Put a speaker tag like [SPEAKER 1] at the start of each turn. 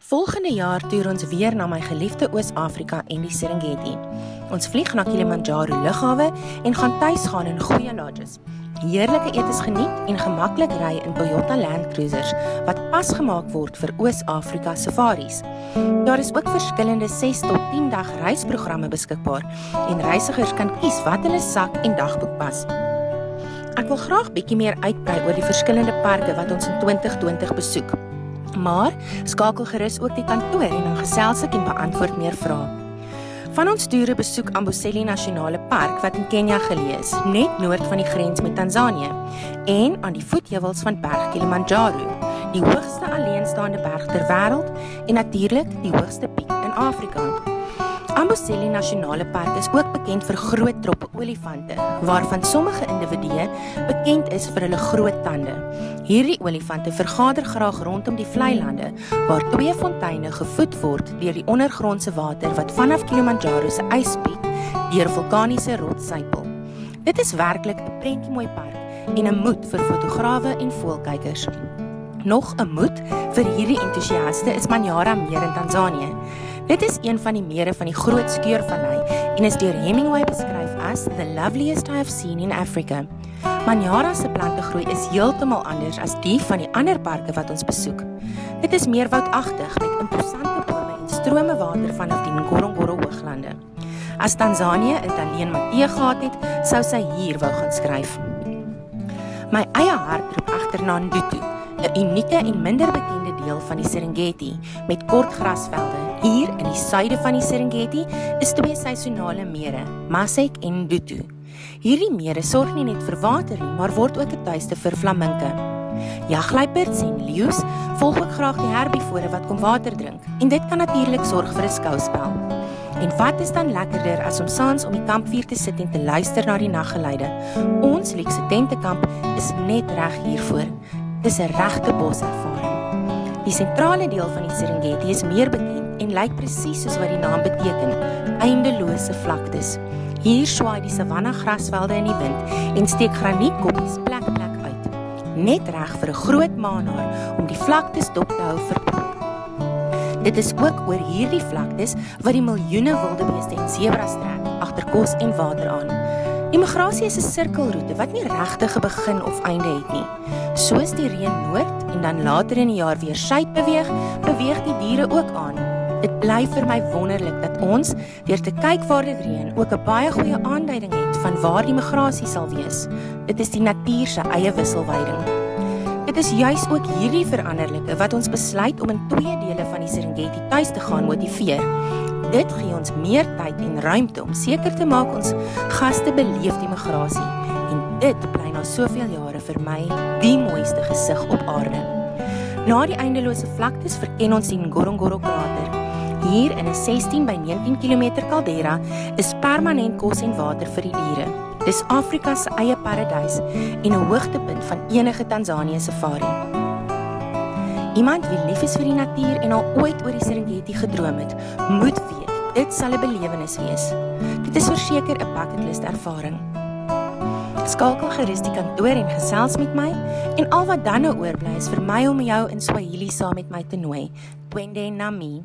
[SPEAKER 1] Volgende jaar toer ons weer na my geliefde Oos-Afrika en die Serengeti. Ons vlieg na Kilimanjaro lughawe en gaan tuis gaan in goeie lodges. Heerlike etes geniet en gemaklik ry in Toyota Land Cruisers wat pas gemaak word vir Oos-Afrika safaris. Daar is ook verskillende 6 tot 10 dag reisprogramme beskikbaar en reisigers kan kies wat hulle sak en dagboek pas. Ek wil graag bietjie meer uitbrei oor die verskillende parke wat ons in 2020 besoek. Maar skakel gerus ook die kantoor en dan gesels ek en beantwoord meer vrae. Van ons toere besoek Amboseli Nasionale Park wat in Kenia geleë is, net noord van die grens met Tanzanië en aan die voetheuwels van berg Kilimanjaro, die hoogste alleenstaande berg ter wêreld en natuurlik die hoogste piek in Afrika. Amboseli Nasionale Park is ook bekend vir groot troppe olifante, waarvan sommige individue bekend is vir hulle groot tande. Hierdie olifante vergader graag rondom die vlei lande, waar 2 fonteine gevoed word deur die ondergrondse water wat vanaf Kilimanjaro se yspiek deur vulkaniese rots sypel. Dit is werklik 'n prentjiemooi park en 'n moed vir fotograwe en voëlkykers. Nog 'n moed vir hierdie entoesiaste is Manyara Meer in Tanzanië. Dit is een van die mere van die Groot Skeurvallei en is deur Hemingway beskryf as the loveliest I have seen in Africa. Manyara se plantegroei is heeltemal anders as die van die ander parke wat ons besoek. Dit is meer woudagtig met imposante bome en strome water vanaf die Ngorongoro hooglande. As Tanzanië 'n Italiaan Matthee gehad het, sou sy hier wou gaan skryf. My eie hart roep agter na Ndutu, 'n unieke en minder bekende deel van die Serengeti met kort grasvelde. Hier in die suide van die Serengeti is 2 seisonale mere, Masek en Ndutu. Hierdie mere sorg nie net vir water nie, maar word ook 'n tuiste vir flaminke. Jagluiperds en leeu's volg ook graag die herbivore wat kom water drink en dit kan natuurlik sorg vir 'n skouspel. En wat is dan lekkerder as om saans om die kampvuur te sit en te luister na die naggeluide? Ons luukse tentekamp is net reg hiervoor. Dis 'n regte boservaring. Die sentrale deel van die Serengeti is meer bekend en lyk presies soos wat die naam beteken, eindelose vlaktes. Hier swaai die savanna grasvelde in die wind en steek granietkoppies plek uit. Net reg vir 'n groot maanaar om die vlaktes dop te hou vir prooi. Dit is ook oor hierdie vlaktes wat die miljoene wildebeeste en sebras trek agter kos en water aan. Die migrasie is 'n sirkelroete wat nie regtig 'n begin of einde het nie. Soos die reën noord en dan later in die jaar weer suid beweeg die diere ook aan. Dit bly vir my wonderlik dat ons, deur te kyk waar dit reën, ook 'n baie goeie aanduiding het van waar die migrasie sal wees. Dit is die natuur se eie wisselwyding. Dit is juis ook hierdie veranderlike wat ons besluit om in 2 dele van die Serengeti tuis te gaan motiveer. Dit gee ons meer tyd en ruimte om seker te maak ons gaste beleef die migrasie. En dit bly na soveel jare vir my die mooiste gesig op aarde. Na die eindelose vlaktes verken ons die Ngorongoro krater. Hier in 'n 16 by 19 km kaldera is permanent kos en water vir die diere. Dis Afrika se eie paradys en 'n hoogtepunt van enige Tanzanië safari. Iemand wie lief is vir die natuur en al ooit oor die Serengeti gedroom het, moet weet, dit sal 'n belewenis wees. Dit is verseker 'n bucketlist ervaring. Skakel gerus die kantoor en gesels met my en al wat dan nou oorbly is vir my om jou in Swahili saam met my te nooi. Twende nami.